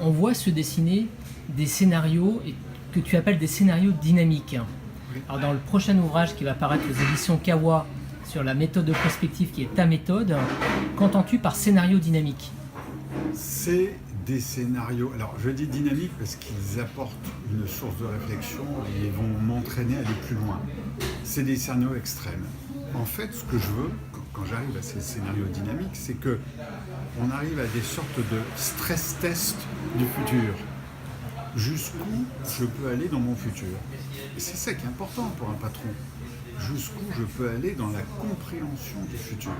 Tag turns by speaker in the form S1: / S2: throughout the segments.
S1: on voit se dessiner des scénarios que tu appelles des scénarios dynamiques. Alors dans le prochain ouvrage qui va paraître aux éditions Kawa sur la méthode de prospective qui est ta méthode, qu'entends-tu par scénario dynamique?
S2: C'est des scénarios, alors je dis dynamiques parce qu'ils apportent une source de réflexion et vont m'entraîner à aller plus loin. C'est des scénarios extrêmes. En fait, ce que je veux, quand j'arrive à ces scénarios dynamiques, c'est que on arrive à des sortes de stress tests du futur. Jusqu'où je peux aller dans mon futur. Et c'est ça qui est important pour un patron. Jusqu'où je peux aller dans la compréhension du futur.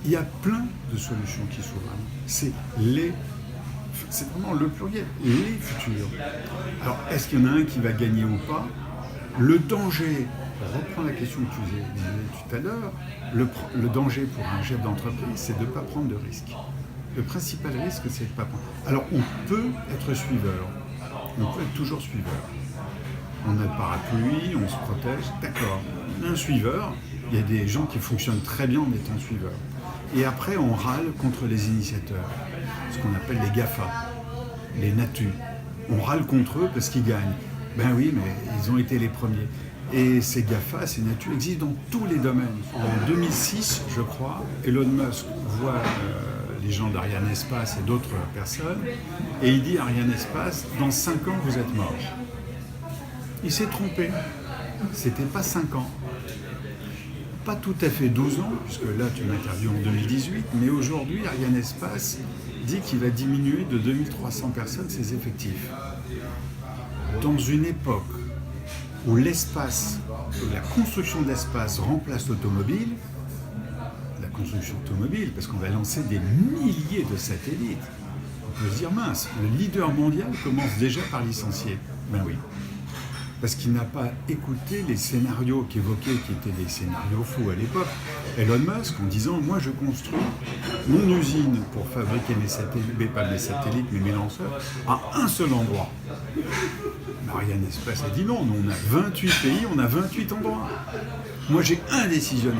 S2: Il y a plein de solutions qui s'ouvrent. C'est vraiment le pluriel, les futurs. Alors, est-ce qu'il y en a un qui va gagner ou pas? Le danger, pour reprendre la question que tu disais tout à l'heure, le danger pour un chef d'entreprise, c'est de ne pas prendre de risques. Le principal risque, c'est de ne pas prendre. Alors, on peut être suiveur. On peut être toujours suiveur. On a le parapluie, on se protège, d'accord. On a un suiveur, il y a des gens qui fonctionnent très bien en étant suiveurs. Et après, on râle contre les initiateurs, ce qu'on appelle les GAFA, les NATU. On râle contre eux parce qu'ils gagnent. Ben oui, mais ils ont été les premiers. Et ces GAFA, ces NATU existent dans tous les domaines. En 2006, je crois, Elon Musk voit les gens d'Ariane Espace et d'autres personnes, et il dit à Ariane Espace, dans 5 ans, vous êtes morts. Il s'est trompé. C'était pas 5 ans. Pas tout à fait 12 ans, puisque là, tu m'interviews en 2018, mais aujourd'hui, Ariane Espace dit qu'il va diminuer de 2300 personnes ses effectifs. Dans une époque où l'espace, la construction de l'espace remplace l'automobile, construction automobile, parce qu'on va lancer des milliers de satellites. On peut se dire, mince, le leader mondial commence déjà par licencier. Ben oui. Parce qu'il n'a pas écouté les scénarios qu'évoquaient, qui étaient des scénarios fous à l'époque. Elon Musk, en disant, moi je construis mon usine pour fabriquer mes satellites, mais pas mes satellites, mais mes lanceurs, à un seul endroit. Ariane Espace a dit non, nous on a 28 pays, on a 28 endroits. Moi j'ai un décisionnaire,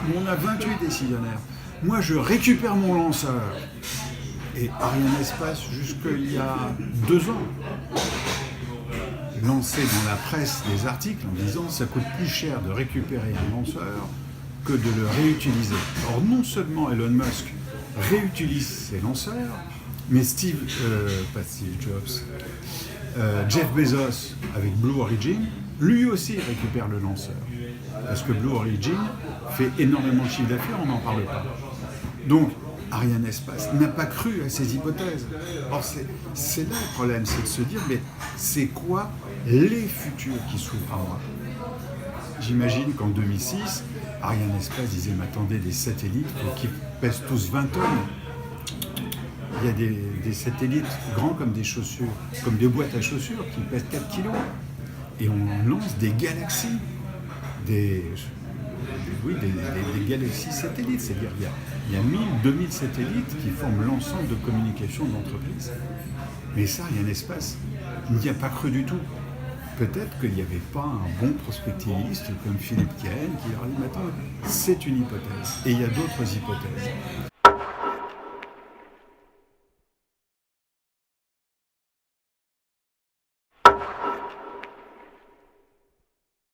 S2: nous on a 28 décisionnaires. Moi je récupère mon lanceur. Et Ariane Espace, jusqu'il y a 2 ans, lançait dans la presse des articles en disant ça coûte plus cher de récupérer un lanceur que de le réutiliser. Or non seulement Elon Musk réutilise ses lanceurs, mais Jeff Bezos avec Blue Origin, lui aussi récupère le lanceur. Parce que Blue Origin fait énormément de chiffre d'affaires, on n'en parle pas. Donc, Ariane Espace n'a pas cru à ces hypothèses. Or, c'est là le problème, c'est de se dire, mais c'est quoi les futurs qui s'ouvrent à moi? J'imagine qu'en 2006, Ariane Espace disait, mais attendez, des satellites qui pèsent tous 20 tonnes. Il y a des satellites grands comme des chaussures, comme des boîtes à chaussures qui pèsent 4 kilos. Et on lance des galaxies, des galaxies satellites. C'est-à-dire qu'il y a 1000, 2000 satellites qui forment l'ensemble de communication de l'entreprise. Mais ça, Ariane Espace n'y a pas cru du tout. Peut-être qu'il n'y avait pas un bon prospectiviste comme Philippe Kien qui leur a dit, mais attends, c'est une hypothèse. Et il y a d'autres hypothèses.